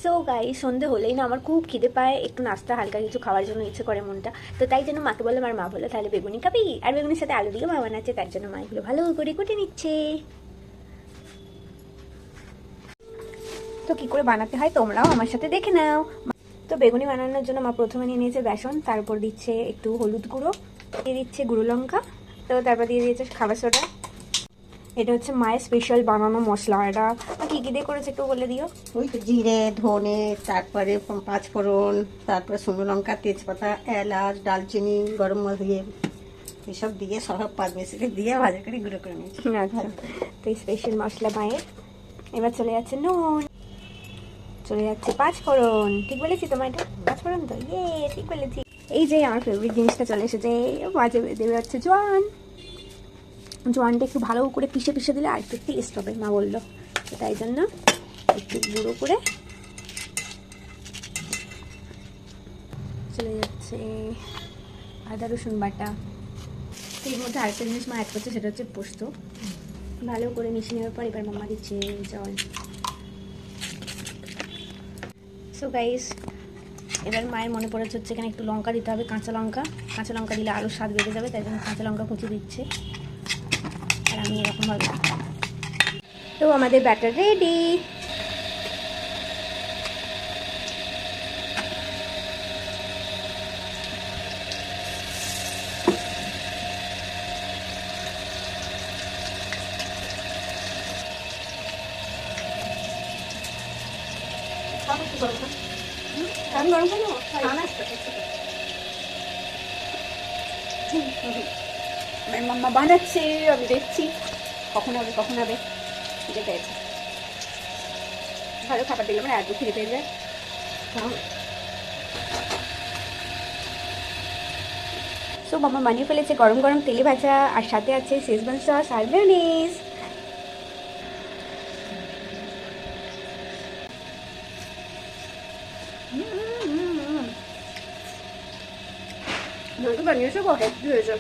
So guys, সন্ধে হলেই না আমার খুব খিদে পায়, একটু নাস্তা হালকা কিছু খাওয়ার জন্য ইচ্ছে করে মনটা। তো তাই জন্য মাকে বললাম, আর মা বললো তাহলে বেগুনি খাবি, আর বেগুনির সাথে আলু দিয়ে মা বানাচ্ছে, তার জন্য মা এগুলো ভালো করে কুটে নিচ্ছে। তো কি করে বানাতে হয় তোমরাও আমার সাথে দেখে নাও। তো বেগুনি বানানোর জন্য মা প্রথমে নিয়ে নিয়েছে বেসন, তারপর দিচ্ছে একটু হলুদ গুঁড়ো, দিয়ে দিচ্ছে গুঁড়ো লঙ্কা, তো তারপর দিয়ে দিয়েছে খাবার সোডা। এটা হচ্ছে মায়ের স্পেশাল বানানো মশলা। এটা কি কি দিয়ে করেছে একটু বলে দিও। ওই তো জিরে, ধনে, তারপরে পাঁচফোড়ন, তারপরে শুকনো লঙ্কা, তেজপাতা, এলাচ, দালচিনি, গরম মশলা এসব দিয়ে সব পাঁচ মিশিয়ে দিয়ে ভাজা করে গুঁড়ো করে নিয়েছি। আচ্ছা, তো স্পেশাল মশলা মায়ের। এবার চলে যাচ্ছে নুন, চলে যাচ্ছে পাঁচফোড়ন। ঠিক বলেছি তোমার? এটা পাঁচফোড়ন তো? ঠিক বলেছি। এই যে আমার ফেভারিট জিনিসটা চলে এসেছে, মাঝে দেবে হচ্ছে জোয়ান। জোয়ানটা একটু ভালো করে পিষে পিষে দিলে আর একটু টেস্ট হবে মা বললো, তো তাই জন্য একটু গুঁড়ো করে চলে যাচ্ছে আদা রসুন বাটা। এর মধ্যে আরেকটা জিনিস মা অ্যাড করছে, সেটা হচ্ছে পোস্ত। ভালো করে মিশিয়ে নেওয়ার পর এবার মামা দিচ্ছে জল। সো গাইস, এবার মায়ের মনে পড়েছে হচ্ছে এখানে একটু লঙ্কা দিতে হবে, কাঁচা লঙ্কা। কাঁচা লঙ্কা দিলে আরও স্বাদ বেড়ে যাবে, তাই জন্য কাঁচা লঙ্কা কুচি দিচ্ছে। আর আমি এরকমভাবে, তো আমাদের ব্যাটার রেডি। আমার মাম্মা বানাচ্ছে, আমি দেখছি কখন হবে কখন হবে। খিদে পেয়েছে, ভালো খাবার দিলে আমার এত খিদে পেয়ে যায়। সো মামা বানিয়ে ফেলেছে গরম গরম তেলে ভাজা, আর সাথে আছে শেজওয়ান সস আর মেয়োনিজ। বানিয়েছে কত হয়েছে।